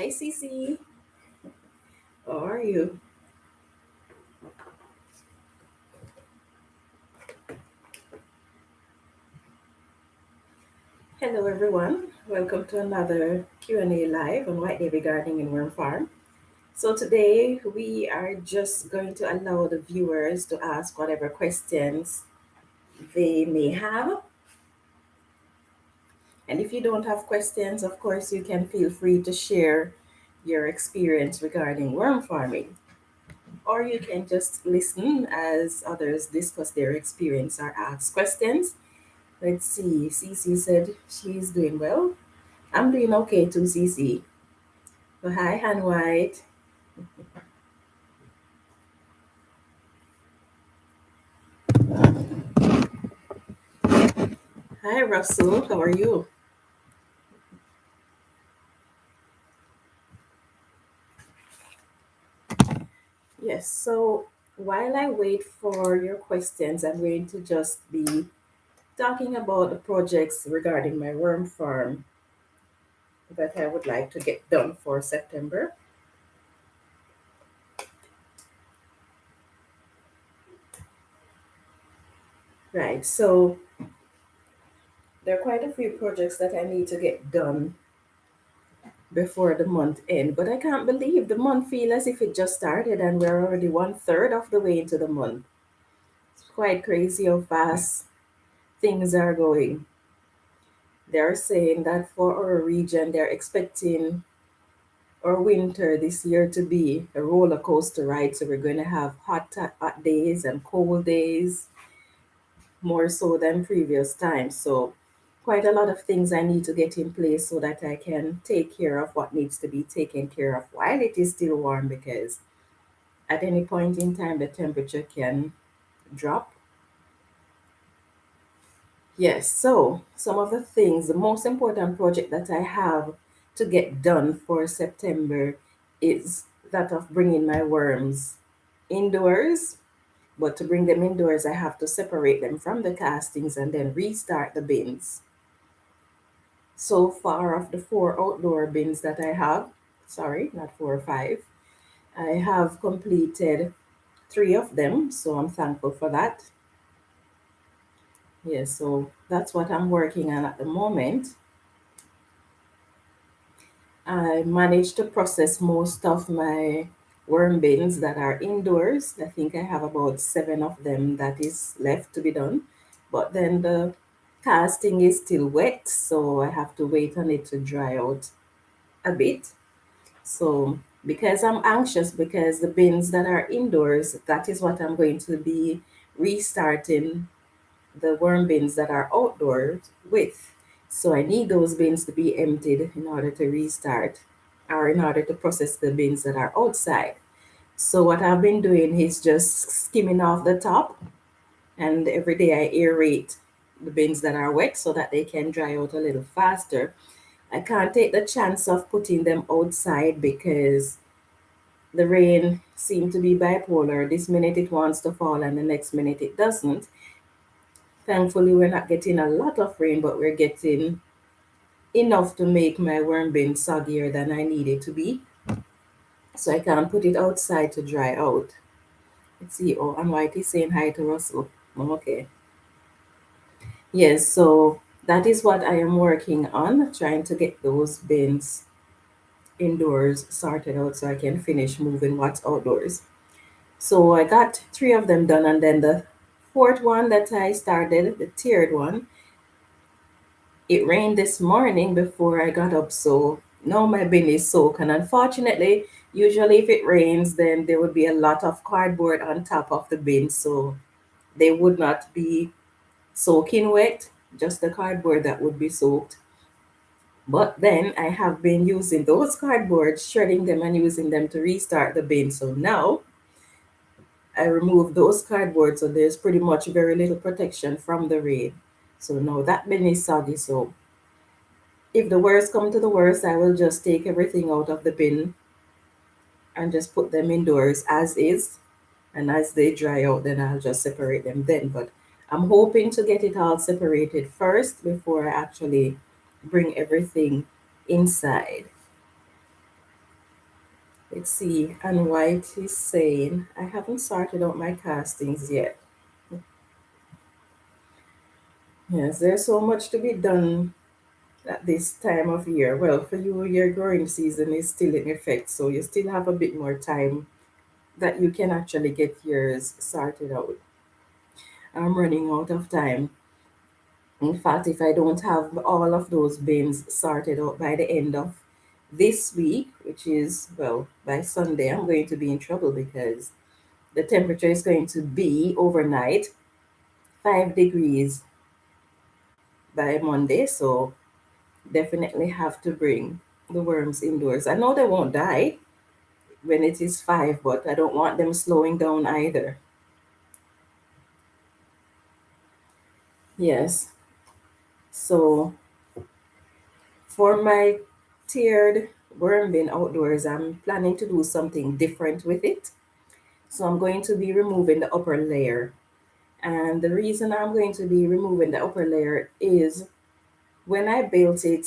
Hi, Cece. How are you? Hello, everyone. Welcome to another Q&A live on White Navy Gardening in Worm Farm. So today we are just going to allow the viewers to ask whatever questions they may have. And if you don't have questions, of course, you can feel free to share your experience regarding worm farming. Or you can just listen as others discuss their experience or ask questions. Let's see. Cece said she's doing well. I'm doing okay too, Cece. So hi, Han White. Hi, Russell. How are you? Yes. So while I wait for your questions, I'm going to just be talking about the projects regarding my worm farm that I would like to get done for September. Right. So there are quite a few projects that I need to get done before the month end, but I can't believe the month feel as if it just started and we're already one third of the way into the month. It's quite crazy how fast things are going. They're saying that for our region, they're expecting our winter this year to be a roller coaster ride. So we're going to have hot days and cold days, more so than previous times. So quite a lot of things I need to get in place so that I can take care of what needs to be taken care of while it is still warm, because at any point in time the temperature can drop. Yes, so some of the things, the most important project that I have to get done for September is that of bringing my worms indoors. But to bring them indoors, I have to separate them from the castings and then restart the bins. So far, of the four outdoor bins that I have, sorry, not four or five, I have completed three of them. So I'm thankful for that. Yes, so that's what I'm working on at the moment. I managed to process most of my worm bins that are indoors. I think I have about seven of them that is left to be done. But then the casting is still wet, so I have to wait on it to dry out a bit. So because I'm anxious, because the bins that are indoors, that is what I'm going to be restarting the worm bins that are outdoors with. So I need those bins to be emptied in order to restart, or in order to process the bins that are outside. So what I've been doing is just skimming off the top, and every day I aerate the bins that are wet so that they can dry out a little faster. I can't take the chance of putting them outside because the rain seems to be bipolar. This minute it wants to fall and the next minute it doesn't. Thankfully, we're not getting a lot of rain, but we're getting enough to make my worm bin soggier than I need it to be. So I can't put it outside to dry out. Let's see. Oh, and Whitey saying hi to Russell. Okay. Yes, so that is what I am working on, trying to get those bins indoors sorted out so I can finish moving what's outdoors. So I got three of them done, and then the fourth one that I started, the tiered one, it rained this morning before I got up, so now my bin is soaked. And unfortunately, usually if it rains, then there would be a lot of cardboard on top of the bin, so they would not be soaking wet, just the cardboard that would be soaked. But then I have been using those cardboards, shredding them and using them to restart the bin. So now I removed those cardboard, so there's pretty much very little protection from the rain. So now that bin is soggy, so if the worst come to the worst, I will just take everything out of the bin and just put them indoors as is. And as they dry out, then I'll just separate them then. But I'm hoping to get it all separated first before I actually bring everything inside. Let's see. And White is saying, I haven't sorted out my castings yet. Yes, there's so much to be done at this time of year. Well, for you, your growing season is still in effect, so you still have a bit more time that you can actually get yours sorted out. I'm running out of time. In fact, if I don't have all of those bins sorted out by the end of this week, which is, well, by Sunday, I'm going to be in trouble because the temperature is going to be overnight 5 degrees by Monday. So definitely have to bring the worms indoors. I know they won't die when it is 5, but I don't want them slowing down either. Yes. So for my tiered worm bin outdoors, I'm planning to do something different with it. So I'm going to be removing the upper layer. And the reason I'm going to be removing the upper layer is when I built it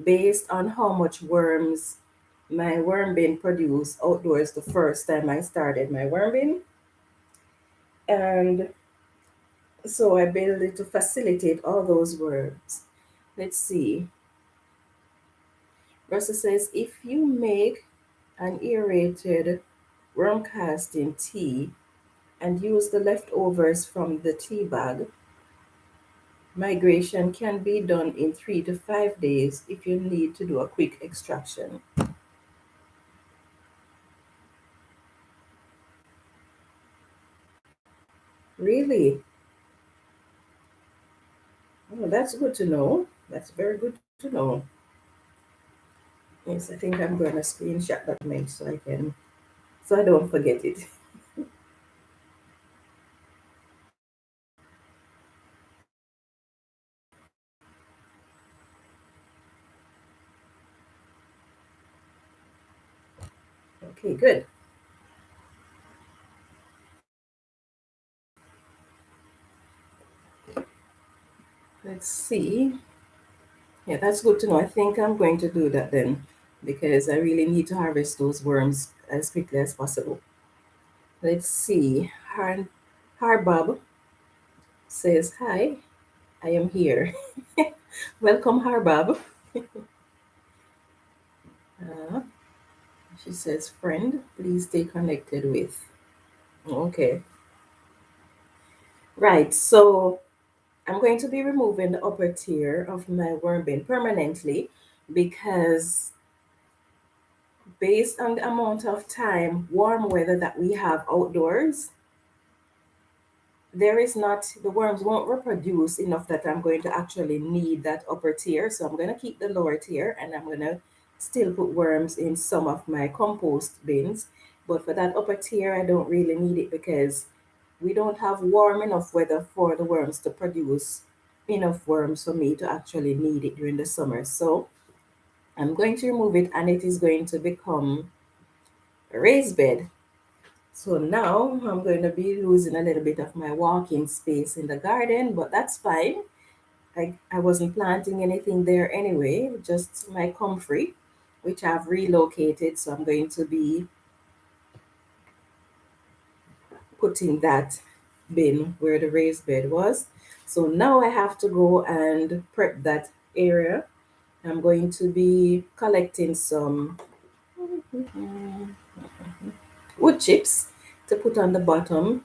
based on how much worms my worm bin produced outdoors the first time I started my worm bin. And so I built it to facilitate all those worms. Let's see. Russell says if you make an aerated worm casting tea and use the leftovers from the tea bag, migration can be done in 3 to 5 days if you need to do a quick extraction. Really? Oh, that's good to know. That's very good to know. Yes, I think I'm going to screenshot that mail so I don't forget it. Okay, good. Let's see. Yeah, that's good to know. I think I'm going to do that then because I really need to harvest those worms as quickly as possible. Let's see. Harbob says, Hi, I am here. Welcome, Harbob. Uh, she says, Friend, please stay connected with. Okay. Right. So I'm going to be removing the upper tier of my worm bin permanently because based on the amount of time, warm weather that we have outdoors, there is not, the worms won't reproduce enough that I'm going to actually need that upper tier. So I'm going to keep the lower tier and I'm going to still put worms in some of my compost bins. But for that upper tier, I don't really need it because we don't have warm enough weather for the worms to produce enough worms for me to actually need it during the summer. So I'm going to remove it and it is going to become a raised bed. So now I'm going to be losing a little bit of my walking space in the garden, but that's fine. I wasn't planting anything there anyway, just my comfrey, which I've relocated. So I'm going to be putting that bin where the raised bed was. So now I have to go and prep that area. I'm going to be collecting some wood chips to put on the bottom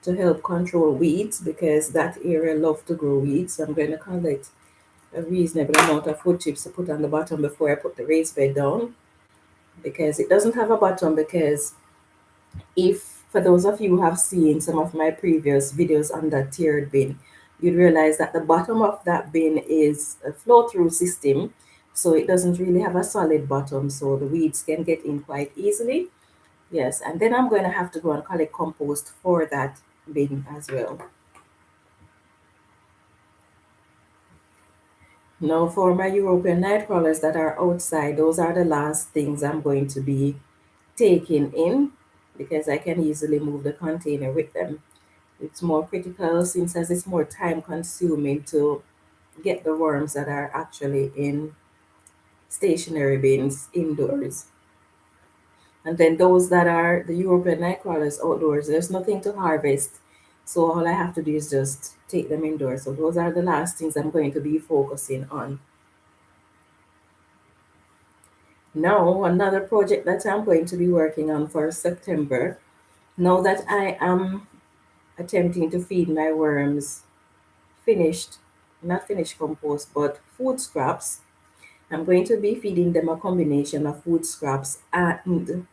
to help control weeds because that area love to grow weeds. So I'm going to collect a reasonable amount of wood chips to put on the bottom before I put the raised bed down because it doesn't have a bottom because if for those of you who have seen some of my previous videos on that tiered bin, you'd realize that the bottom of that bin is a flow through system. So it doesn't really have a solid bottom, so the weeds can get in quite easily. Yes, and then I'm going to have to go and collect compost for that bin as well. Now, for my European night crawlers that are outside, those are the last things I'm going to be taking in because I can easily move the container with them. It's more critical since as it's more time consuming to get the worms that are actually in stationary bins indoors. And then those that are the European night crawlers outdoors, there's nothing to harvest. So all I have to do is just take them indoors. So those are the last things I'm going to be focusing on. Now, another project that I'm going to be working on for September, now that I am attempting to feed my worms finished, not finished compost, but food scraps, I'm going to be feeding them a combination of food scraps and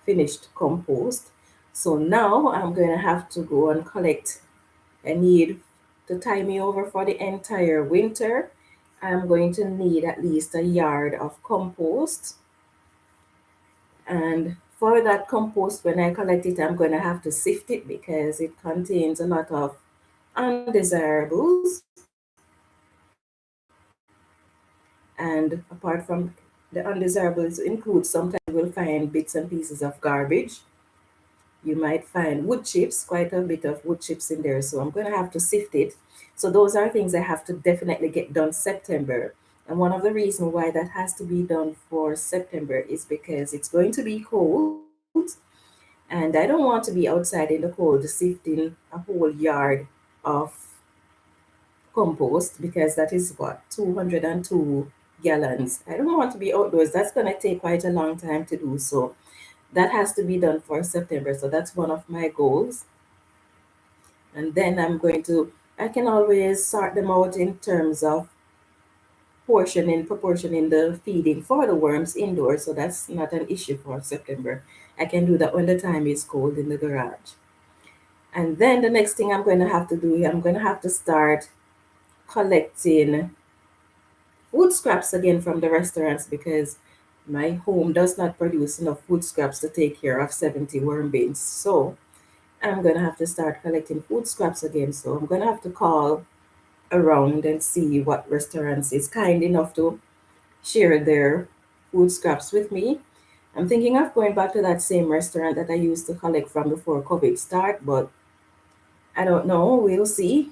finished compost. So now I'm going to have to go and collect. I need to tie me over for the entire winter. I'm going to need at least a yard of compost. And for that compost, when I collect it, I'm going to have to sift it because it contains a lot of undesirables. And apart from the undesirables include, sometimes you will find bits and pieces of garbage. You might find wood chips, quite a bit of wood chips in there. So I'm going to have to sift it. So those are things I have to definitely get done September. And one of the reasons why that has to be done for September is because it's going to be cold. And I don't want to be outside in the cold sifting a whole yard of compost because that is what, 202 gallons. I don't want to be outdoors. That's going to take quite a long time to do. So that has to be done for September. So that's one of my goals. And then I can always sort them out in terms of proportioning the feeding for the worms indoors. So that's not an issue for September. I can do that when the time is cold in the garage. And then the next thing I'm going to have to do, I'm going to have to start collecting food scraps again from the restaurants because my home does not produce enough food scraps to take care of 70 worm bins. So I'm going to have to start collecting food scraps again. So I'm going to have to call around and see what restaurants is kind enough to share their food scraps with me. I'm thinking of going back to that same restaurant that I used to collect from before COVID start, but I don't know. We'll see.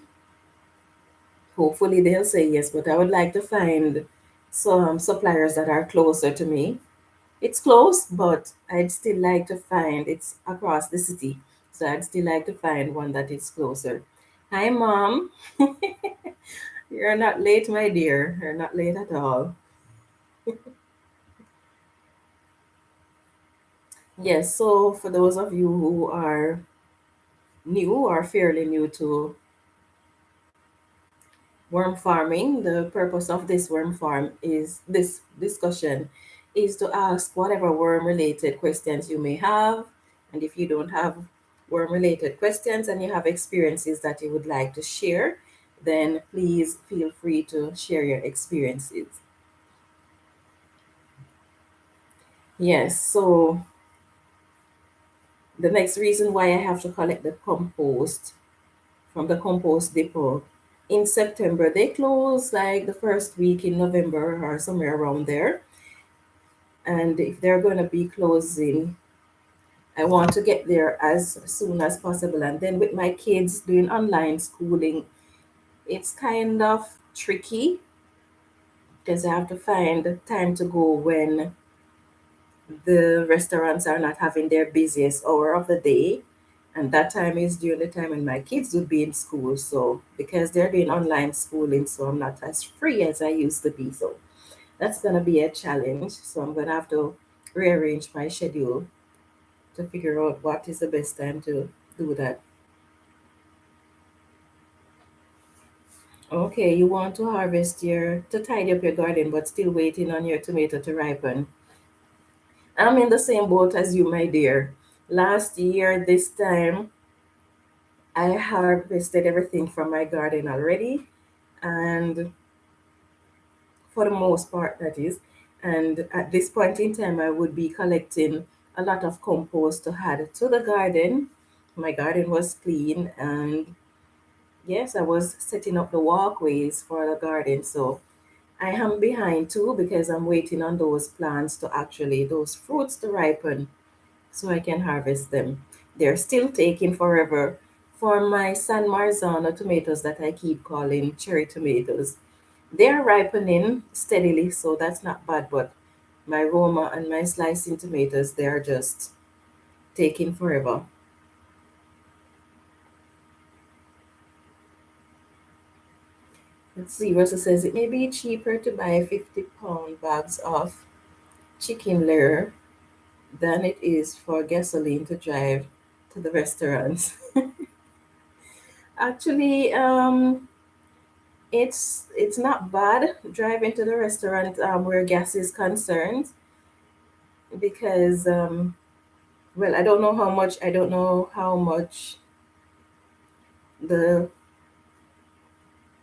Hopefully they'll say yes, but I would like to find some suppliers that are closer to me. It's close, but I'd still like to find it's across the city. So I'd still like to find one that is closer. Hi, Mom. You're not late, my dear. You're not late at all. Yes, so for those of you who are new or fairly new to worm farming, the purpose of this worm farm is this discussion is to ask whatever worm related questions you may have. And if you don't have worm related questions and you have experiences that you would like to share, then please feel free to share your experiences. Yes, so the next reason why I have to collect the compost from the compost depot in September, they close like the first week in November or somewhere around there. And if they're going to be closing, I want to get there as soon as possible. And then with my kids doing online schooling, it's kind of tricky because I have to find time to go when the restaurants are not having their busiest hour of the day. And that time is during the time when my kids would be in school. So because they're doing online schooling, so I'm not as free as I used to be. So that's going to be a challenge. So I'm going to have to rearrange my schedule to figure out what is the best time to do that. Okay, you want to to tidy up your garden, but still waiting on your tomato to ripen. I'm in the same boat as you, my dear. Last year, this time, I harvested everything from my garden already, and for the most part, that is. And at this point in time, I would be collecting a lot of compost to add to the garden. My garden was clean, and yes, I was setting up the walkways for the garden. So I am behind too because I'm waiting on those plants to actually, those fruits to ripen so I can harvest them. They're still taking forever for my San Marzano tomatoes that I keep calling cherry tomatoes. They're ripening steadily, so that's not bad, but My Roma and my slicing tomatoes, they are just taking forever. Let's see, Russell says it may be cheaper to buy 50-pound bags of chicken liver than it is for gasoline to drive to the restaurants. Actually, it's not bad driving to the restaurant where gas is concerned because well, I don't know how much the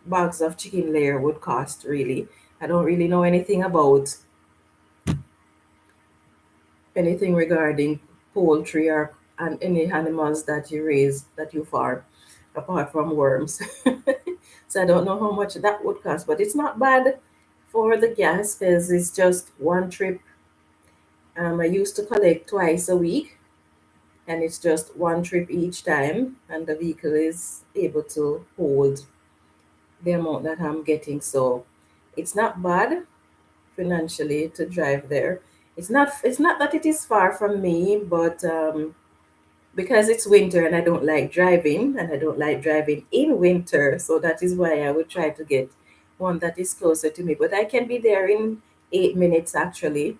bags of chicken layer would cost really. I don't really know anything about anything regarding poultry or and any animals that you raise that you farm apart from worms. So I don't know how much that would cost, but it's not bad for the gas because it's just one trip. I used to collect twice a week, and it's just one trip each time, and the vehicle is able to hold the amount that I'm getting. So it's not bad financially to drive there. It's not that it is far from me, but because it's winter and I don't like driving and I don't like driving in winter, so that is why I would try to get one that is closer to me. But I can be there in 8 minutes actually,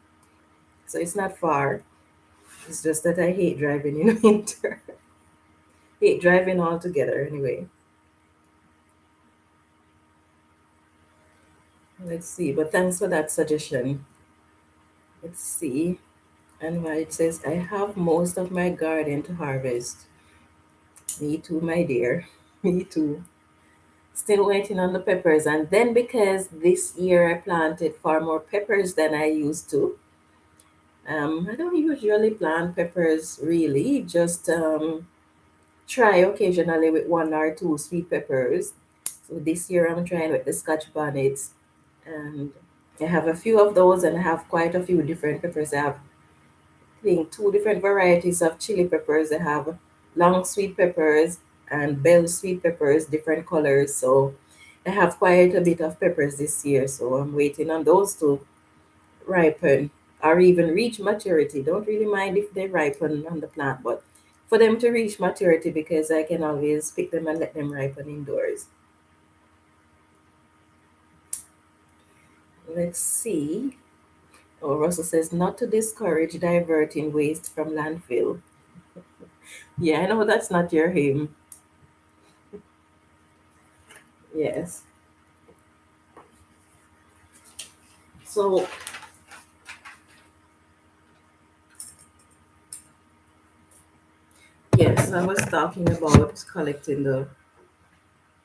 so it's not far. It's just that I hate driving in winter. Hate driving altogether anyway. Let's see, but thanks for that suggestion. Let's see. And why it says, I have most of my garden to harvest. Me too, my dear. Me too. Still waiting on the peppers. And then because this year I planted far more peppers than I used to, I don't usually plant peppers really, just try occasionally with one or two sweet peppers. So this year I'm trying with the Scotch bonnets. And I have a few of those and I have quite a few different peppers. I have think two different varieties of chili peppers. I have long sweet peppers and bell sweet peppers, different colors. So I have quite a bit of peppers this year. So I'm waiting on those to ripen or even reach maturity. Don't really mind if they ripen on the plant, but for them to reach maturity because I can always pick them and let them ripen indoors. Let's see. Oh, Russell says not to discourage diverting waste from landfill. Yeah, I know that's not your aim. Yes. So, yes, I was talking about collecting the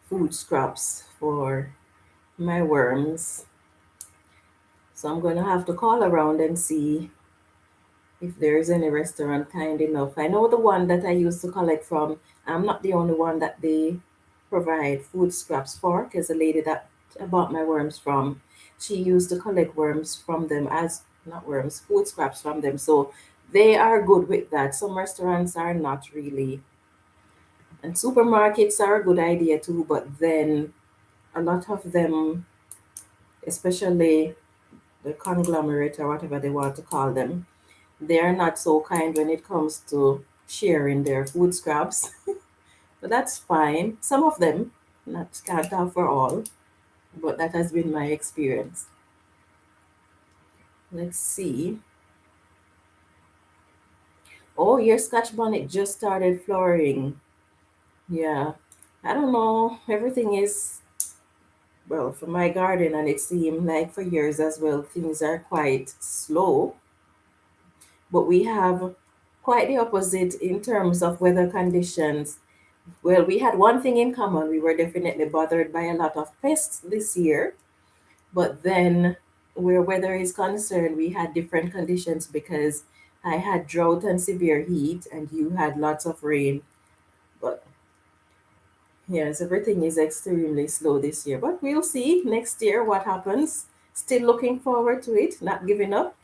food scraps for my worms. So, I'm going to have to call around and see if there's any restaurant kind enough. I know the one that I used to collect from, I'm not the only one that they provide food scraps for, because the lady that I bought my worms from, she used to collect worms from them as not worms, food scraps from them. So they are good with that. Some restaurants are not really. And supermarkets are a good idea too, but then a lot of them, especially the conglomerate or whatever they want to call them, they are not so kind when it comes to sharing their food scraps. But that's fine. Some of them, not can't have for all, but that has been my experience. Let's see. Oh, your Scotch bonnet just started flowering. Yeah. I don't know. Everything is well for my garden, and it seemed like for years as well, things are quite slow. But we have quite the opposite in terms of weather conditions. Well, we had one thing in common. We were definitely bothered by a lot of pests this year. But then, where weather is concerned, we had different conditions because I had drought and severe heat, and you had lots of rain. But yes, everything is extremely slow this year. But we'll see next year what happens. Still looking forward to it, not giving up.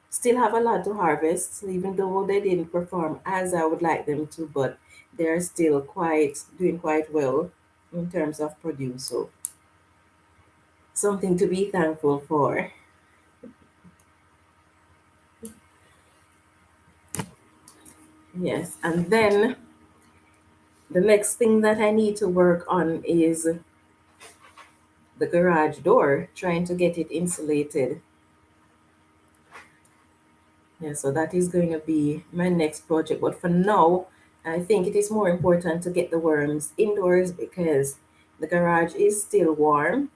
Still have a lot to harvest, even though they didn't perform as I would like them to, but they're still quite doing quite well in terms of produce. So something to be thankful for. Yes, and then the next thing that I need to work on is the garage door, trying to get it insulated. Yeah, so that is going to be my next project. But for now, I think it is more important to get the worms indoors because the garage is still warm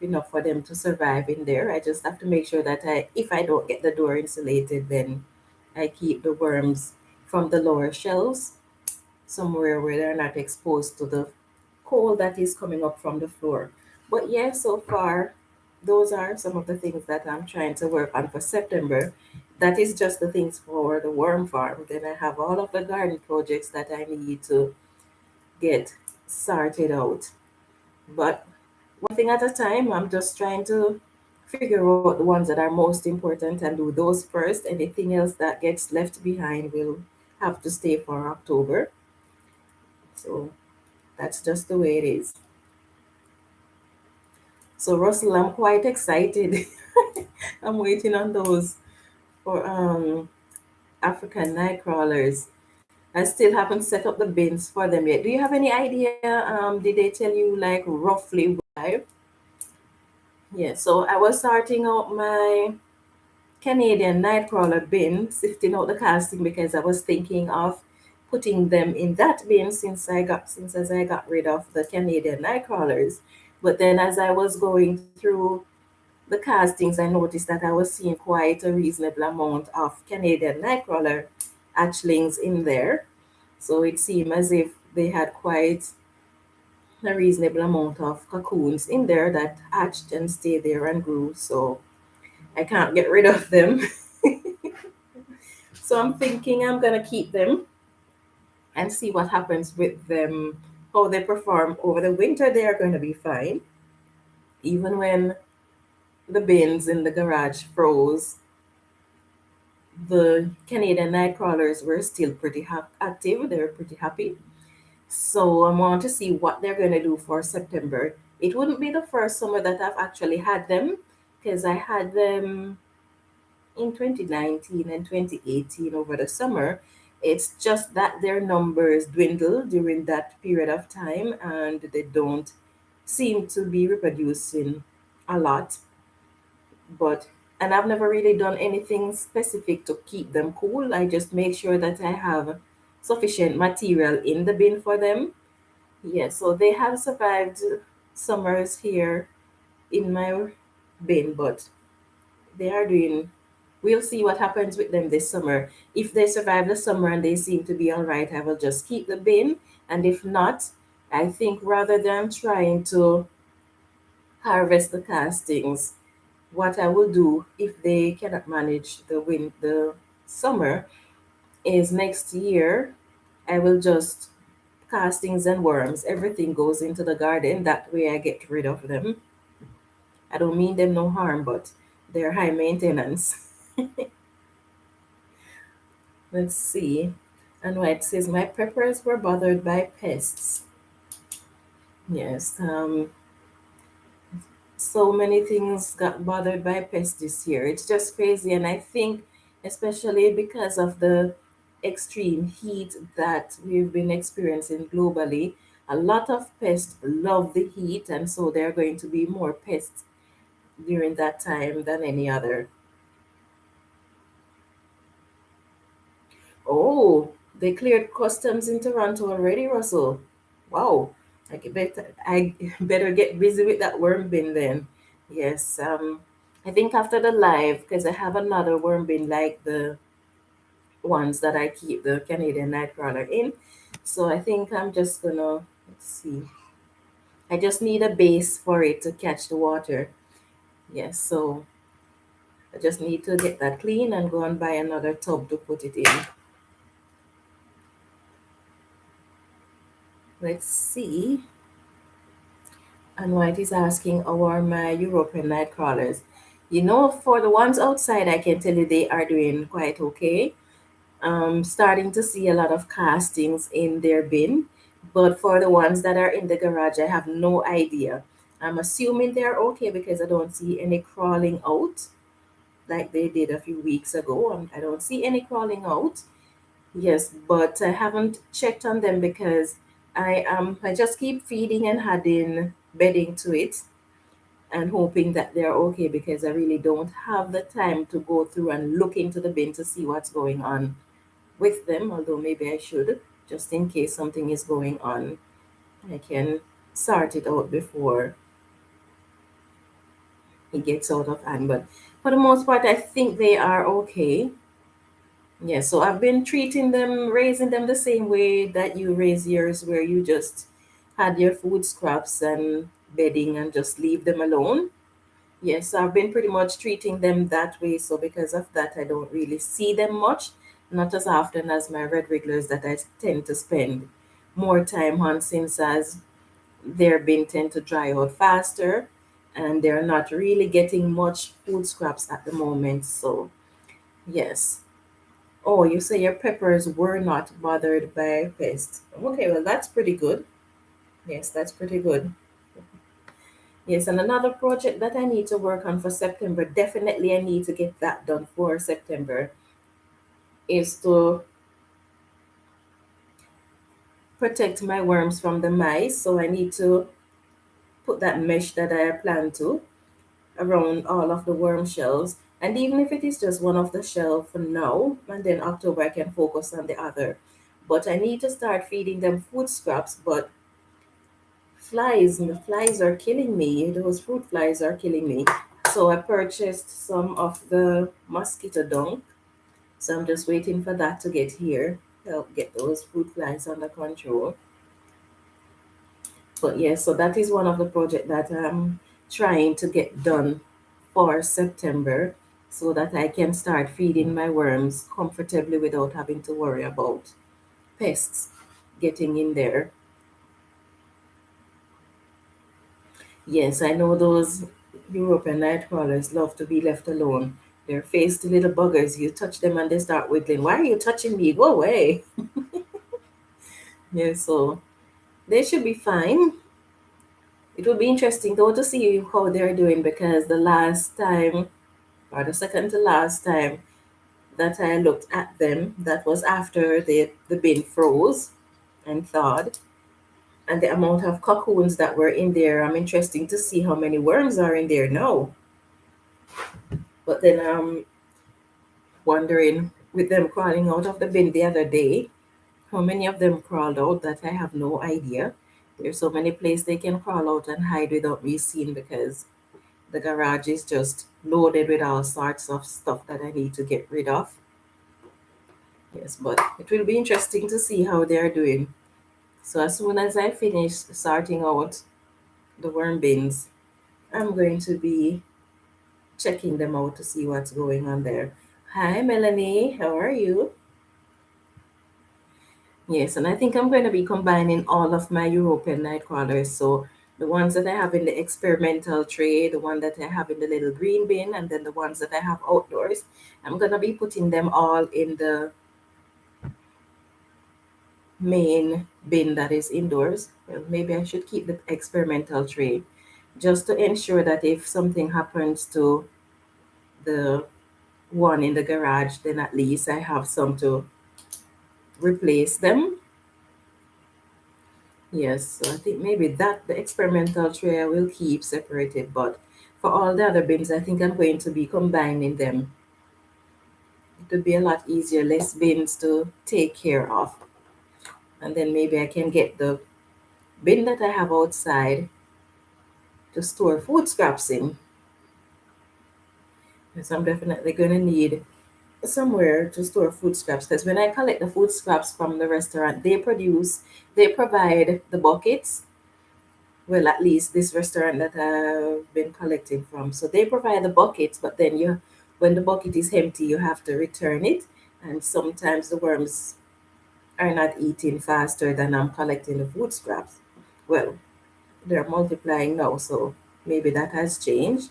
enough for them to survive in there. I just have to make sure that if I don't get the door insulated, then I keep the worms from the lower shelves somewhere where they're not exposed to the cold that is coming up from the floor. But yeah, so far, those are some of the things that I'm trying to work on for September. That is just the things for the worm farm. Then I have all of the garden projects that I need to get sorted out. But one thing at a time, I'm just trying to figure out the ones that are most important and do those first. Anything else that gets left behind will have to stay for October. So that's just the way it is. So Russell, I'm quite excited. I'm waiting on those for African night crawlers. I still haven't set up the bins for them yet. Do you have any idea? Did they tell you like roughly why? Yeah, so I was sorting out my Canadian nightcrawler bin, sifting out the casting because I was thinking of putting them in that bin since as I got rid of the Canadian nightcrawlers. But then as I was going through the castings, I noticed that I was seeing quite a reasonable amount of Canadian nightcrawler hatchlings in there. So it seemed as if they had quite a reasonable amount of cocoons in there that hatched and stayed there and grew. So I can't get rid of them. So I'm thinking I'm gonna keep them and see what happens with them, how they perform over the winter. They are going to be fine, even when the bins in the garage froze. The Canadian night crawlers were still pretty active. They were pretty happy. So I want to see what they're going to do for September. It wouldn't be the first summer that I've actually had them because I had them in 2019 and 2018 over the summer. It's just that their numbers dwindle during that period of time and they don't seem to be reproducing a lot. But and I've never really done anything specific to keep them cool. I just make sure that I have sufficient material in the bin for them. Yeah, so they have survived summers here in my bin, but they are doing, we'll see what happens with them this summer. If they survive the summer and they seem to be all right, I will just keep the bin. And if not, I think rather than trying to harvest the castings, what I will do if they cannot manage the summer is next year I will just castings and worms, everything goes into the garden. That way I get rid of them. I don't mean them no harm, but they're high maintenance. Let's see. And what it says, my peppers were bothered by pests. Yes, so many things got bothered by pests this year. It's just crazy. And I think, especially because of the extreme heat that we've been experiencing globally, a lot of pests love the heat. And so there are going to be more pests during that time than any other. Oh, they cleared customs in Toronto already, Russell. Wow. I better get busy with that worm bin then. Yes. I think after the live, because I have another worm bin like the ones that I keep the Canadian Nightcrawler in. So I think I'm just gonna, let's see. I just need a base for it to catch the water. Yes, so I just need to get that clean and go and buy another tub to put it in. Let's see. And White is asking, how are my European night crawlers? You know, for the ones outside, I can tell you they are doing quite okay. Starting to see a lot of castings in their bin. But for the ones that are in the garage, I have no idea. I'm assuming they're okay because I don't see any crawling out. like they did a few weeks ago. I don't see any crawling out. Yes, but I haven't checked on them because I just keep feeding and adding bedding to it and hoping that they're okay, because I really don't have the time to go through and look into the bin to see what's going on with them, although maybe I should, just in case something is going on. I can sort it out before it gets out of hand. But for the most part, I think they are okay. Yeah, so I've been treating them, raising them the same way that you raise yours, where you just had your food scraps and bedding and just leave them alone. Yes, I've been pretty much treating them that way. So because of that, I don't really see them much, not as often as my red regulars that I tend to spend more time on, since as their bin tend to dry out faster and they're not really getting much food scraps at the moment. So yes. Oh, you say your peppers were not bothered by pests. Okay, well, that's pretty good. Yes, that's pretty good. Yes, and another project that I need to work on for September, definitely I need to get that done for September, is to protect my worms from the mice. So I need to put that mesh that I plan to around all of the worm shells. And even if it is just one of the shell for now, and then October I can focus on the other. But I need to start feeding them food scraps. But the flies are killing me. Those fruit flies are killing me. So I purchased some of the mosquito dung. So I'm just waiting for that to get here. Help get those fruit flies under control. But yeah, so that is one of the project that I'm trying to get done for September, so that I can start feeding my worms comfortably without having to worry about pests getting in there. Yes, I know those European night crawlers love to be left alone. They're faced little buggers. You touch them and they start wiggling. Why are you touching me? Go away. Yeah, so they should be fine. It will be interesting though to see how they're doing, because the last time, or the second to last time that I looked at them, that was after the bin froze and thawed. And the amount of cocoons that were in there, I'm interested to see how many worms are in there now. But then I'm wondering, with them crawling out of the bin the other day, how many of them crawled out, that I have no idea. There's so many places they can crawl out and hide without me seeing, because the garage is just loaded with all sorts of stuff that I need to get rid of. Yes, but it will be interesting to see how they are doing. So as soon as I finish sorting out the worm bins, I'm going to be checking them out to see what's going on there. Hi, Melanie. How are you? Yes, and I think I'm going to be combining all of my European night crawlers. So the ones that I have in the experimental tray, the one that I have in the little green bin, and then the ones that I have outdoors. I'm going to be putting them all in the main bin that is indoors. Well, maybe I should keep the experimental tray, just to ensure that if something happens to the one in the garage, then at least I have some to replace them. Yes, so I think maybe that the experimental tray I will keep separated, but for all the other bins, I think I'm going to be combining them. It would be a lot easier, less bins to take care of. And then maybe I can get the bin that I have outside to store food scraps in. Because I'm definitely going to need somewhere to store food scraps, because when I collect the food scraps from the restaurant, they provide the buckets. Well, at least this restaurant that I've been collecting from, so they provide the buckets, but then when the bucket is empty, you have to return it. And sometimes the worms are not eating faster than I'm collecting the food scraps. Well, they're multiplying now, so maybe that has changed.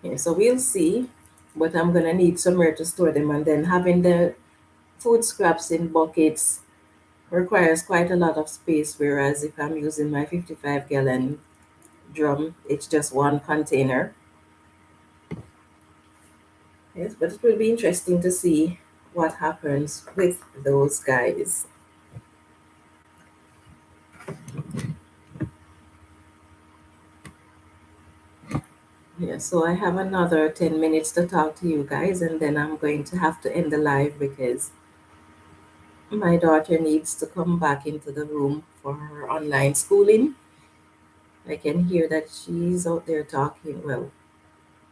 Yeah, so we'll see. But I'm gonna need somewhere to store them, and then having the food scraps in buckets requires quite a lot of space, whereas if I'm using my 55-gallon drum, it's just one container. Yes, but it will be interesting to see what happens with those guys. Yeah, so I have another 10 minutes to talk to you guys, and then I'm going to have to end the live because my daughter needs to come back into the room for her online schooling. I can hear that she's out there talking. Well,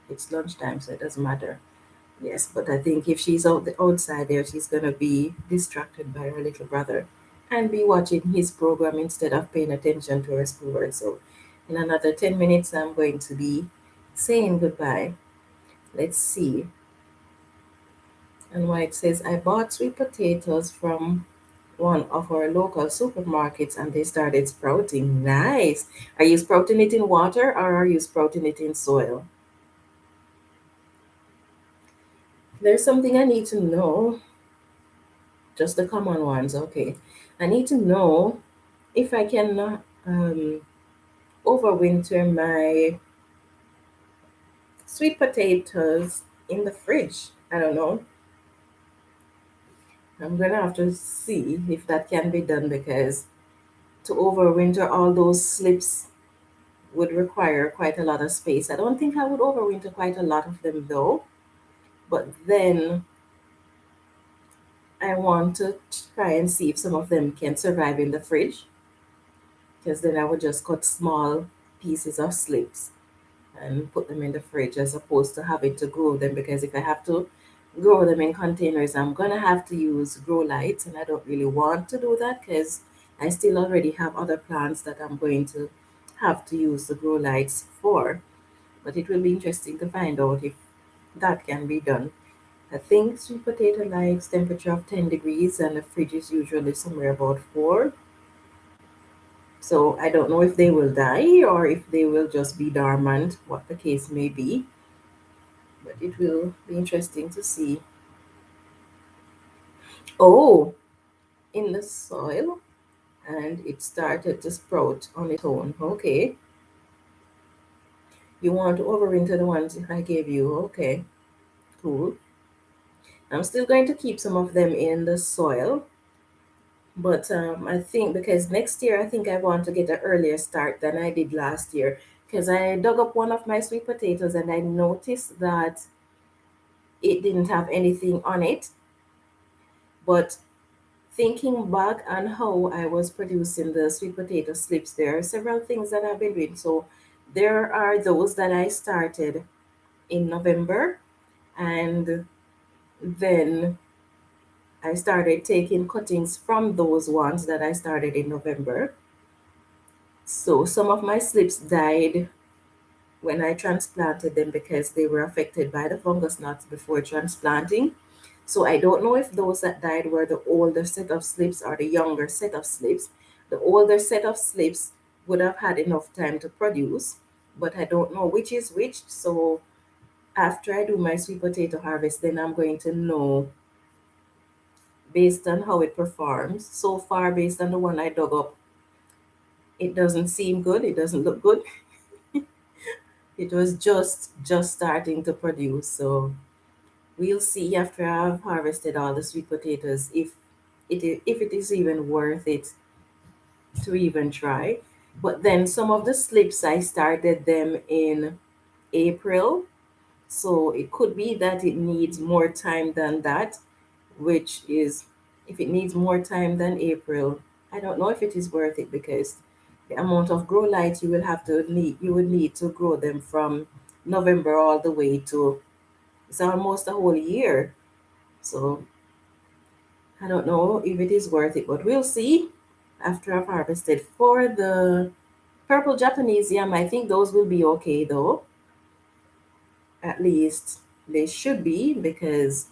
it's lunchtime, so it doesn't matter. Yes, but I think if she's outside there, she's gonna be distracted by her little brother and be watching his program instead of paying attention to her schoolwork. So, in another 10 minutes, I'm going to be saying goodbye. Let's see. And why it says, I bought sweet potatoes from one of our local supermarkets and they started sprouting. Nice. Are you sprouting it in water or are you sprouting it in soil? There's something I need to know. Just the common ones. Okay. I need to know if I can overwinter my sweet potatoes in the fridge. I don't know. I'm gonna have to see if that can be done because to overwinter all those slips would require quite a lot of space. I don't think I would overwinter quite a lot of them though, but then I want to try and see if some of them can survive in the fridge because then I would just cut small pieces of slips and put them in the fridge as opposed to having to grow them because if I have to grow them in containers, I'm gonna have to use grow lights and I don't really want to do that because I still already have other plants that I'm going to have to use the grow lights for. But it will be interesting to find out if that can be done. I think sweet potato likes temperature of 10 degrees and the fridge is usually somewhere about 4. So I don't know if they will die or if they will just be dormant, what the case may be. But it will be interesting to see. Oh, in the soil, and it started to sprout on its own. Okay. You want to overwinter the ones I gave you. Okay, cool. I'm still going to keep some of them in the soil. But I think because next year I think I want to get an earlier start than I did last year. Because I dug up one of my sweet potatoes and I noticed that it didn't have anything on it. But thinking back on how I was producing the sweet potato slips, there are several things that I've been doing. So there are those that I started in November, and then I started taking cuttings from those ones that I started in November. So some of my slips died when I transplanted them because they were affected by the fungus knots before transplanting. So I don't know if those that died were the older set of slips or the younger set of slips. The older set of slips would have had enough time to produce, but I don't know which is which. So after I do my sweet potato harvest, then I'm going to know based on how it performs. So far, based on the one I dug up, it doesn't seem good. It doesn't look good. It was just starting to produce. So we'll see after I've harvested all the sweet potatoes if it is even worth it to even try. But then some of the slips I started them in April, so it could be that it needs more time than that, which is if it needs more time than April, I don't know if it is worth it because the amount of grow light you would need to grow them from November all the way to it's almost a whole year. So I don't know if it is worth it, but we'll see after I've harvested. For the purple Japanese yam, I think those will be okay though. At least they should be because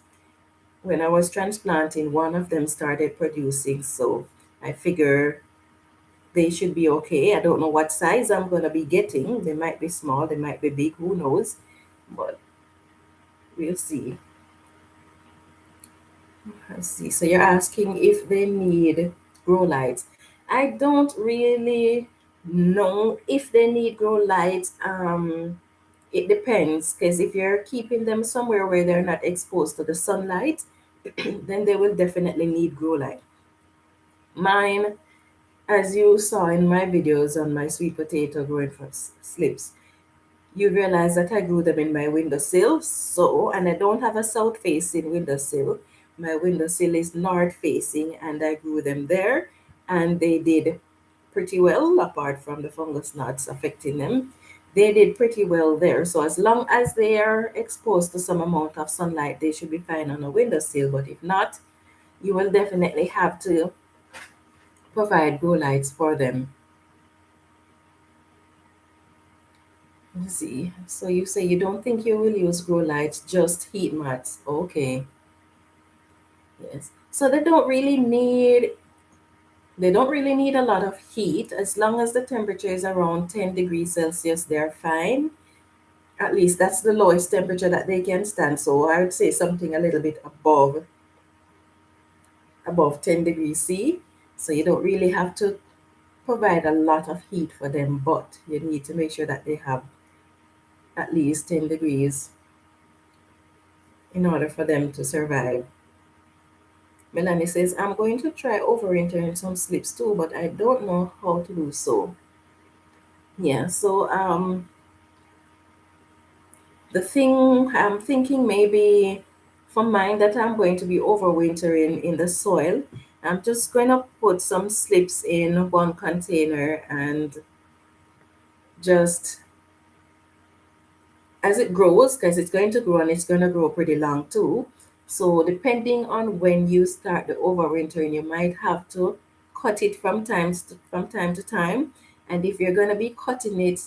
when I was transplanting, one of them started producing. So I figure they should be okay. I don't know what size I'm going to be getting. They might be small, they might be big, who knows? But we'll see. Let's see. So you're asking if they need grow lights. I don't really know if they need grow lights. It depends, because if you're keeping them somewhere where they're not exposed to the sunlight, then they will definitely need grow light. Mine, as you saw in my videos on my sweet potato growing for slips, you realize that I grew them in my windowsill. So, and I don't have a south facing windowsill. My windowsill is north facing, and I grew them there, and they did pretty well, apart from the fungus knots affecting them. They did pretty well there. So, as long as they are exposed to some amount of sunlight, they should be fine on a windowsill. But if not, you will definitely have to provide grow lights for them. Let's see. So you say you don't think you will use grow lights, just heat mats. Okay. Yes. So they don't really need a lot of heat. As long as the temperature is around 10 degrees Celsius, they're fine. At least that's the lowest temperature that they can stand. So I would say something a little bit above 10 degrees C. So you don't really have to provide a lot of heat for them, but you need to make sure that they have at least 10 degrees in order for them to survive. Melanie says, I'm going to try overwintering some slips too, but I don't know how to do so. Yeah, so the thing I'm thinking maybe for mine that I'm going to be overwintering in the soil, I'm just going to put some slips in one container and just as it grows, because it's going to grow and it's going to grow pretty long too. So depending on when you start the overwintering, you might have to cut it from time to time. And if you're going to be cutting it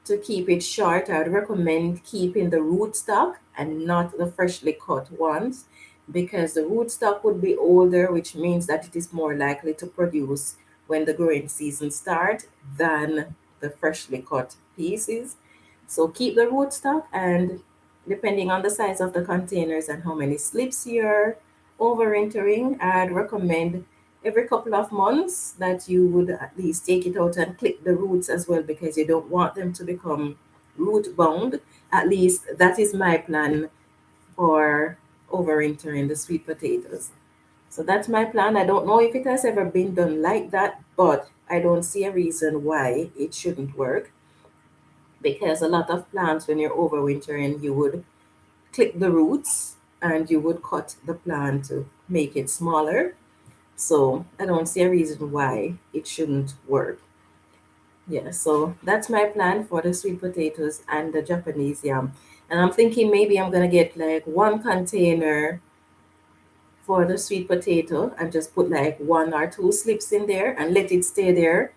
to keep it short, I would recommend keeping the rootstock and not the freshly cut ones, because the rootstock would be older, which means that it is more likely to produce when the growing season starts than the freshly cut pieces. So keep the rootstock, and depending on the size of the containers and how many slips you're overwintering, I'd recommend every couple of months that you would at least take it out and clip the roots as well, because you don't want them to become root bound. At least that is my plan for overwintering the sweet potatoes. So that's my plan. I don't know if it has ever been done like that, but I don't see a reason why it shouldn't work, because a lot of plants, when you're overwintering, you would clip the roots and you would cut the plant to make it smaller. So I don't see a reason why it shouldn't work. Yeah, so that's my plan for the sweet potatoes and the Japanese yam. And I'm thinking maybe I'm gonna get like one container for the sweet potato and just put like one or two slips in there and let it stay there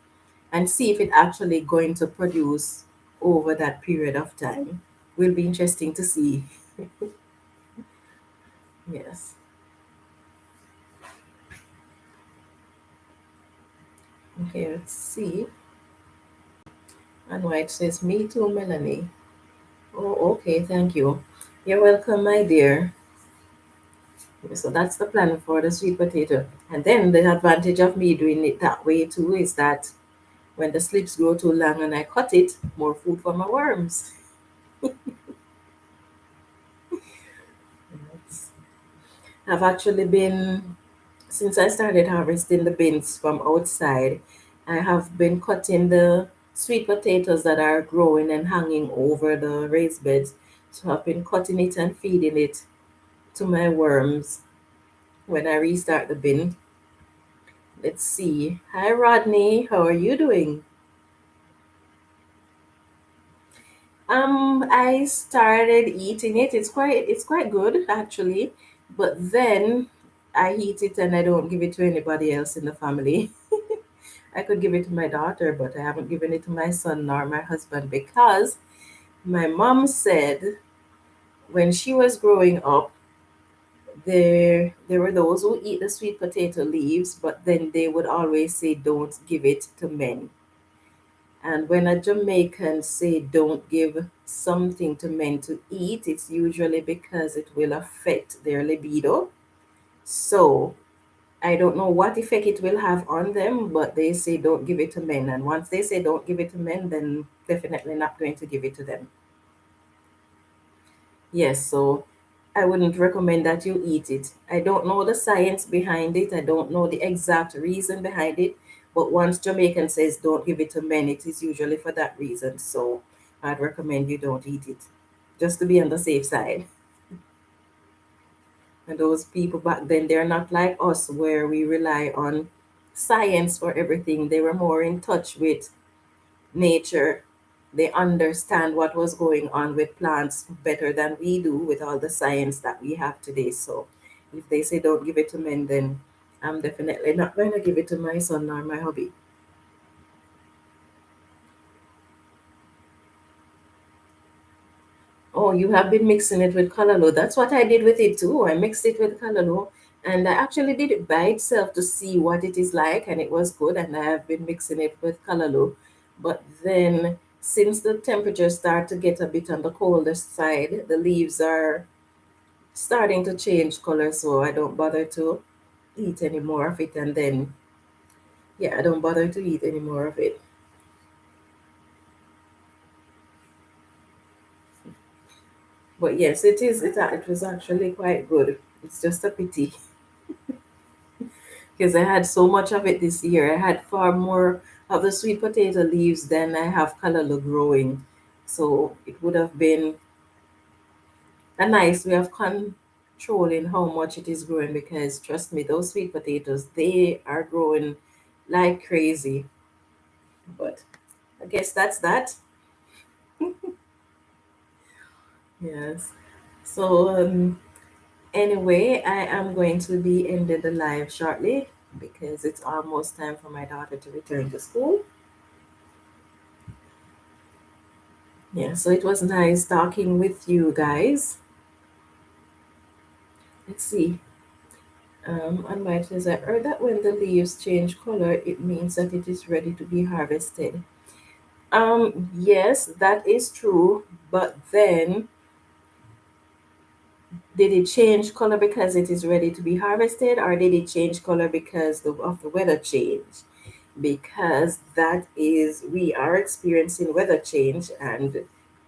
and see if it actually going to produce over that period of time. Will be interesting to see. Yes. Okay, let's see. And White says, me too, Melanie. Oh, okay, thank you. You're welcome, my dear. So that's the plan for the sweet potato. And then the advantage of me doing it that way too is that when the slips grow too long and I cut it, more food for my worms. Yes. I've actually been, since I started harvesting the beans from outside, I have been cutting the sweet potatoes that are growing and hanging over the raised beds. So I've been cutting it and feeding it to my worms when I restart the bin. Let's see. Hi Rodney, how are you doing? I started eating it. It's quite good actually, but then I eat it and I don't give it to anybody else in the family. I could give it to my daughter, but I haven't given it to my son nor my husband, because my mom said when she was growing up, there were those who eat the sweet potato leaves, but then they would always say don't give it to men. And when a Jamaican say don't give something to men to eat, it's usually because it will affect their libido. So I don't know what effect it will have on them, but they say don't give it to men. And once they say don't give it to men, then definitely not going to give it to them. Yes, so I wouldn't recommend that you eat it. I don't know the science behind it. I don't know the exact reason behind it. But once Jamaican says don't give it to men, it is usually for that reason. So I'd recommend you don't eat it, just to be on the safe side. And those people back then, they're not like us where we rely on science for everything. They were more in touch with nature. They understand what was going on with plants better than we do with all the science that we have today. So if they say don't give it to men, then I'm definitely not going to give it to my son or my hubby. Oh, you have been mixing it with callaloo. That's what I did with it too. I mixed it with callaloo, and I actually did it by itself to see what it is like, and it was good. And I have been mixing it with callaloo. But then, since the temperatures start to get a bit on the colder side, the leaves are starting to change color, so I don't bother to eat any more of it. And then, yeah, I don't bother to eat any more of it. But yes, it is. It was actually quite good. It's just a pity because I had so much of it this year. I had far more of the sweet potato leaves than I have callaloo growing. So it would have been a nice way of controlling how much it is growing because trust me, those sweet potatoes, they are growing like crazy. But I guess that's that. Yes. So anyway, I am going to be ending the live shortly because it's almost time for my daughter to return to school. Yeah, so it was nice talking with you guys. Let's see. On my says I heard that when the leaves change color, it means that it is ready to be harvested. Yes, that is true, but then did it change color because it is ready to be harvested, or did it change color because of the weather change? Because that is, we are experiencing weather change, and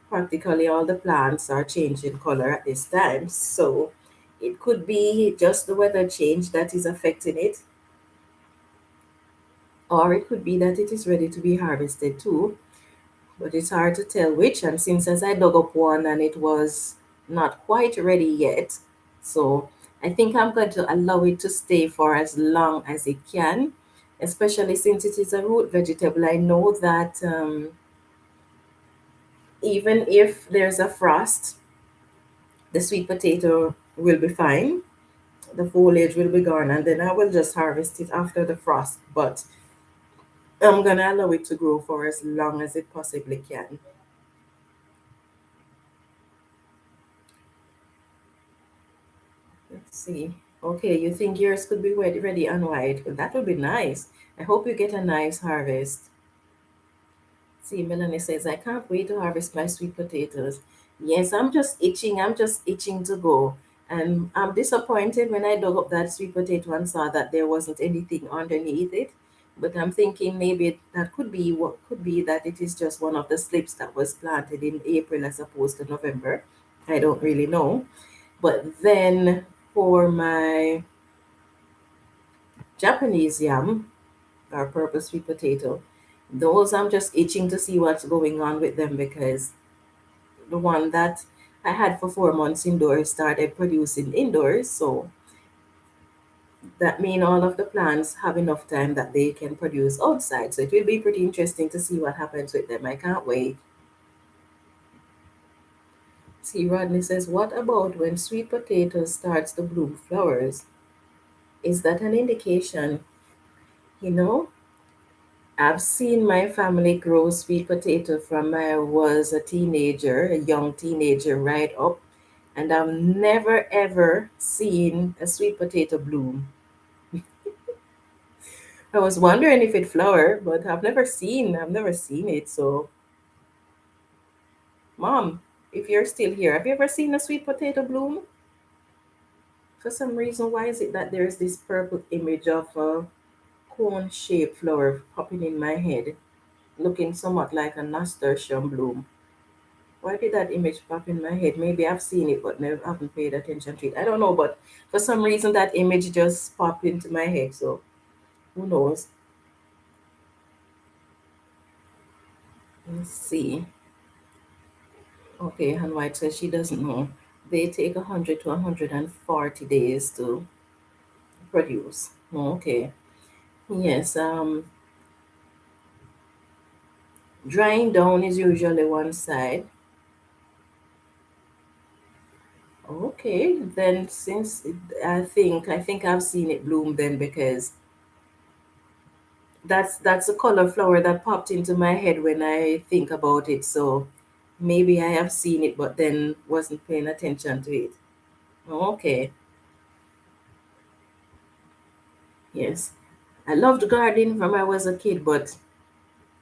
practically all the plants are changing color at this time. So it could be just the weather change that is affecting it, or it could be that it is ready to be harvested too. But it's hard to tell which. And since as I dug up one and it was not quite ready yet, so I think I'm going to allow it to stay for as long as it can, especially since it is a root vegetable. I know that even if there's a frost, the sweet potato will be fine. The foliage will be gone, and then I will just harvest it after the frost. But I'm gonna allow it to grow for as long as it possibly can. Let's see. Okay, you think yours could be ready and white? Well, that would be nice. I hope you get a nice harvest. See, Melanie says, I can't wait to harvest my sweet potatoes. Yes, I'm just itching. I'm just itching to go. And I'm disappointed when I dug up that sweet potato and saw that there wasn't anything underneath it. But I'm thinking maybe that could be what could be that it is just one of the slips that was planted in April as opposed to November. I don't really know. But then for my Japanese yam or purple sweet potato, those I'm just itching to see what's going on with them because the one that I had for 4 months indoors started producing indoors. So that means all of the plants have enough time that they can produce outside. So it will be pretty interesting to see what happens with them. I can't wait. See, Rodney says, what about when sweet potato starts to bloom flowers? Is that an indication? You know, I've seen my family grow sweet potato from I was a teenager, a young teenager, right up, and I've never ever seen a sweet potato bloom. I was wondering if it flowered, but I've never seen it. So, Mom, if you're still here, have you ever seen a sweet potato bloom? For some reason, why is it that there's this purple image of a cone-shaped flower popping in my head, looking somewhat like a nasturtium bloom? Why did that image pop in my head? Maybe I've seen it, but never haven't paid attention to it. I don't know, but for some reason that image just popped into my head. So who knows? Let's see. Okay, and White says she doesn't know. They take 100 to 140 days to produce. Okay. Yes. Drying down is usually one side. Okay, then I think I've seen it bloom then because that's a color flower that popped into my head when I think about it. So maybe I have seen it but then wasn't paying attention to it. Okay, yes. I loved gardening from I was a kid, but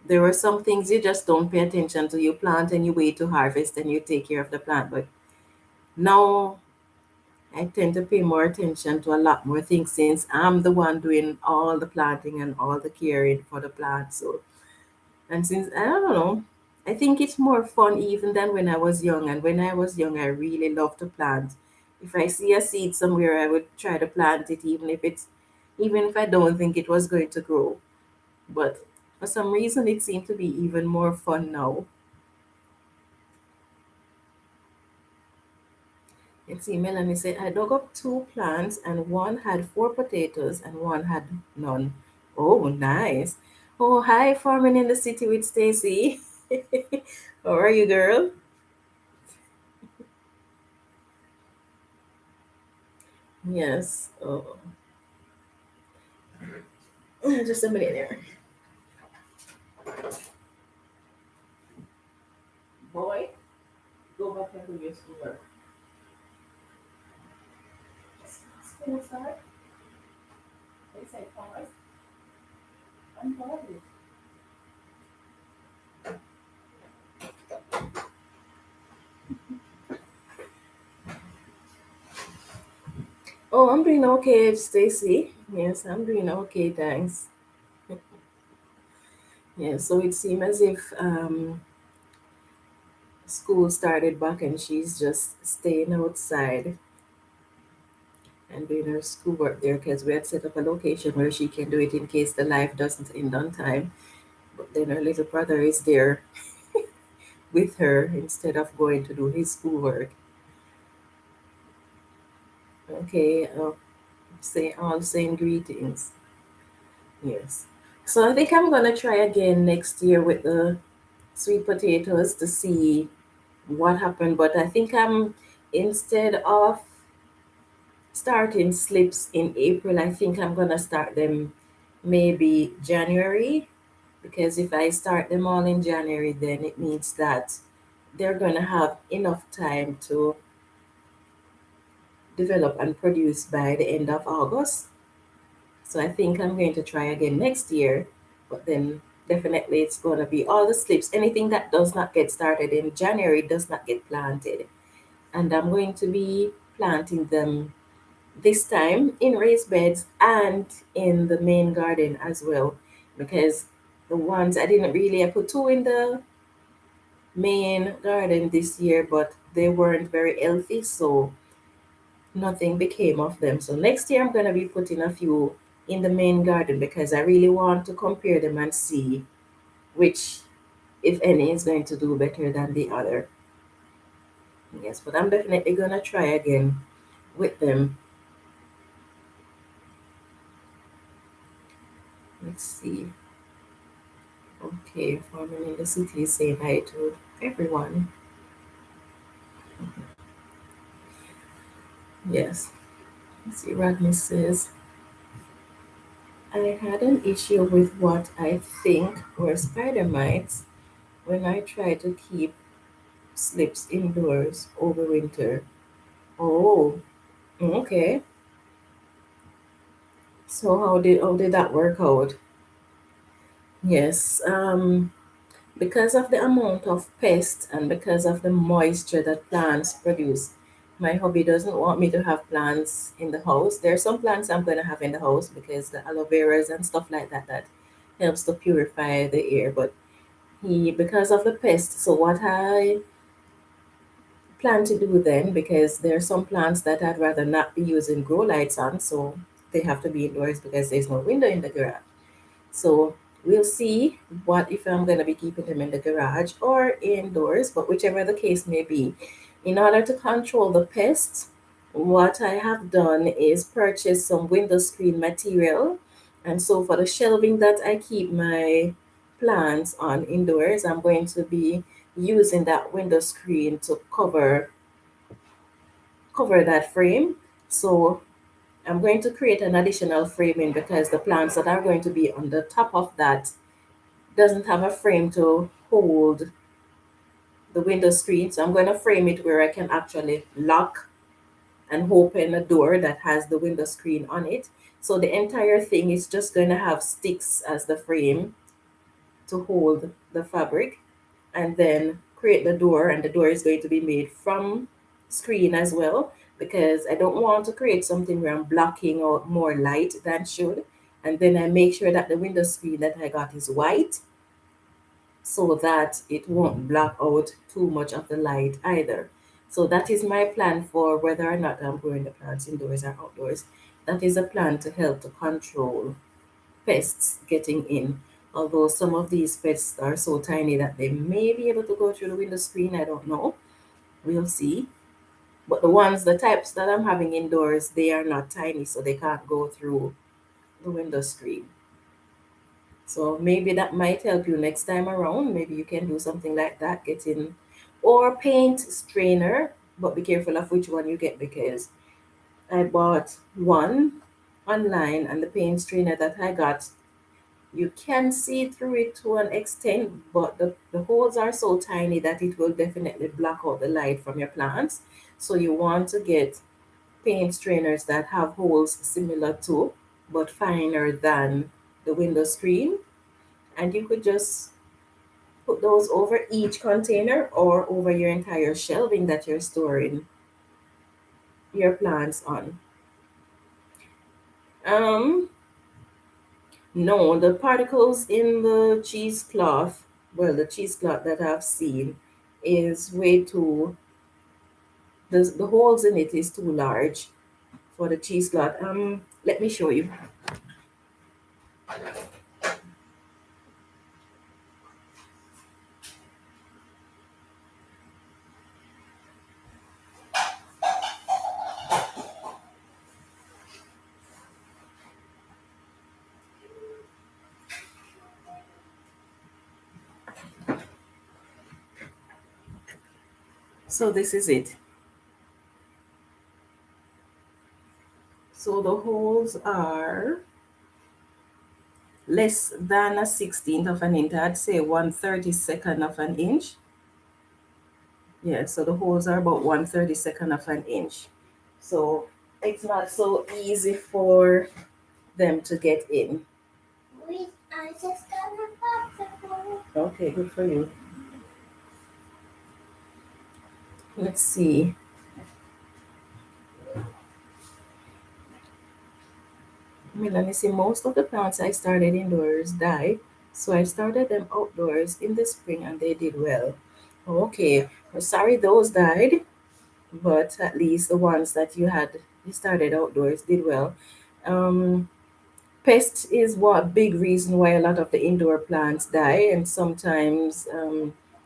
there were some things you just don't pay attention to. You plant and you wait to harvest and you take care of the plant. But now I tend to pay more attention to a lot more things since I'm the one doing all the planting and all the caring for the plant. So, and since I don't know, I think it's more fun even than when I was young. And when I was young, I really loved to plant. If I see a seed somewhere, I would try to plant it, even if I don't think it was going to grow. But for some reason, it seemed to be even more fun now. Let's see, Melanie said, I dug up two plants and one had four potatoes and one had none. Oh, nice. Oh, hi, farming in the city with Stacy. How are you, girl? Yes. Oh, just a minute there. Boy, go back and do your schoolwork. Stay inside. They say pause. Unpause it. Oh, I'm doing okay, Stacy. Yes, I'm doing okay, thanks. Yeah, so it seems as if school started back and she's just staying outside and doing her schoolwork there because we had set up a location where she can do it in case the life doesn't end on time. But then her little brother is there with her instead of going to do his schoolwork. Okay, say all saying greetings. Yes. So I think I'm gonna try again next year with the sweet potatoes to see what happened. But I think instead of starting slips in April, I think I'm gonna start them maybe January because if I start them all in January, then it means that they're gonna have enough time to develop and produce by the end of August. So I think I'm going to try again next year, but then definitely it's gonna be all the slips. Anything that does not get started in January does not get planted. And I'm going to be planting them this time in raised beds and in the main garden as well because the ones I put two in the main garden this year but they weren't very healthy so nothing became of them. So next year I'm going to be putting a few in the main garden because I really want to compare them and see which if any is going to do better than the other. Yes, but I'm definitely going to try again with them. Let's see. Okay, farming in the city is saying hi to everyone. Yes. Let's see, Rodney says, I had an issue with what I think were spider mites when I tried to keep slips indoors over winter. Oh, okay. So how did that work out? Yes. Because of the amount of pests and because of the moisture that plants produce, my hubby doesn't want me to have plants in the house. There are some plants I'm going to have in the house because the aloe veras and stuff like that that helps to purify the air. But because of the pests, so what I plan to do then, because there are some plants that I'd rather not be using grow lights on, so they have to be indoors because there's no window in the garage. So we'll see what if I'm going to be keeping them in the garage or indoors, but whichever the case may be. In order to control the pests, what I have done is purchase some window screen material. And so for the shelving that I keep my plants on indoors, I'm going to be using that window screen to cover that frame. So I'm going to create an additional framing because the plants that are going to be on the top of that doesn't have a frame to hold the window screen. So I'm going to frame it where I can actually lock and open a door that has the window screen on it. So the entire thing is just going to have sticks as the frame to hold the fabric, and then create the door, and the door is going to be made from screen as well, because I don't want to create something where I'm blocking out more light than should. And then I make sure that the window screen that I got is white so that it won't block out too much of the light either. So that is my plan for whether or not I'm growing the plants indoors or outdoors. That is a plan to help to control pests getting in. Although some of these pests are so tiny that they may be able to go through the window screen, I don't know. We'll see. But the types that I'm having indoors, they are not tiny, so they can't go through the window screen. So maybe that might help you next time around. Maybe you can do something like that, get in, or paint strainer, but be careful of which one you get, because I bought one online, and the paint strainer that I got, you can see through it to an extent, but the holes are so tiny that it will definitely block out the light from your plants. So you want to get paint strainers that have holes similar to, but finer than the window screen. And you could just put those over each container or over your entire shelving that you're storing your plants on. Um, no, the particles in the cheesecloth, well, the cheesecloth that I've seen is way too, the holes in it is too large for the cheesecloth. Let me show you. So this is it. So the holes are less than a 16th of an inch. I'd say 1/32nd of an inch. Yeah, so the holes are about 1/32nd of an inch. So it's not so easy for them to get in. Wait, I just got a popsicle. Okay, good for you. Let's see. Let me see. Most of the plants I started indoors died, so I started them outdoors in the spring and they did well. Okay, well, sorry those died, but at least the ones that you started outdoors did well. Um, Pest is what big reason why a lot of the indoor plants die, and sometimes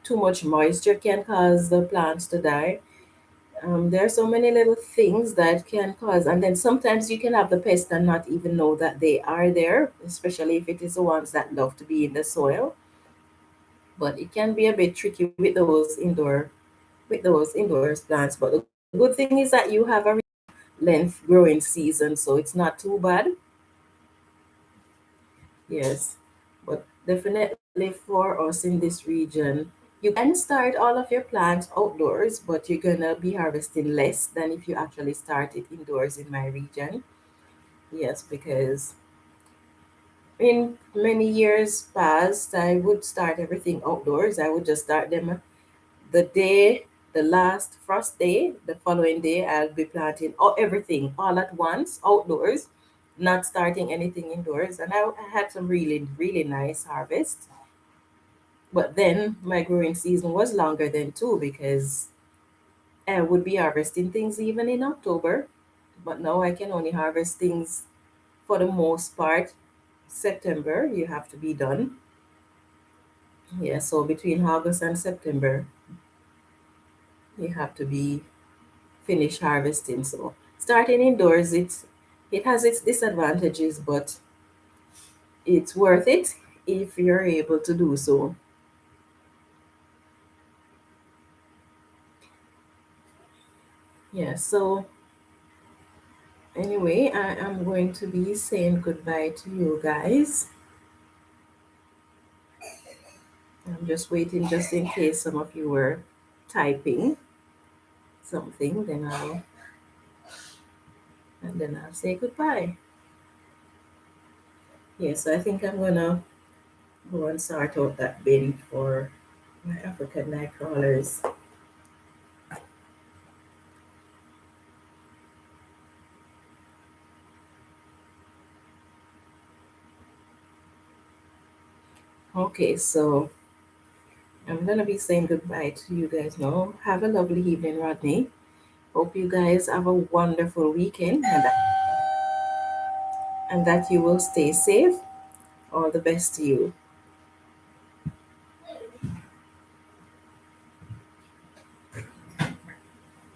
too much moisture can cause the plants to die. There are so many little things that can cause, and then sometimes you can have the pest and not even know that they are there, especially if it is the ones that love to be in the soil. But it can be a bit tricky with those indoors plants. But the good thing is that you have a length growing season, so it's not too bad. Yes, but definitely for us in this region, you can start all of your plants outdoors, but you're gonna be harvesting less than if you actually start it indoors in my region. Yes, because in many years past, I would start everything outdoors. I would just start them the day, the last frost day, the following day, I'll be planting everything all at once outdoors, not starting anything indoors. And I had some really, really nice harvest. But then my growing season was longer than two because I would be harvesting things even in October, but now I can only harvest things for the most part. September, you have to be done. Yeah, so between August and September, you have to be finished harvesting. So starting indoors, it has its disadvantages, but it's worth it if you're able to do so. Yeah, so anyway, I am going to be saying goodbye to you guys. I'm just waiting just in case some of you were typing something, then I'll say goodbye. Yes, I think I'm gonna go and sort out that bin for my African night crawlers. Okay, so I'm gonna be saying goodbye to you guys now. Have a lovely evening, Rodney. Hope you guys have a wonderful weekend and that you will stay safe. All the best to you.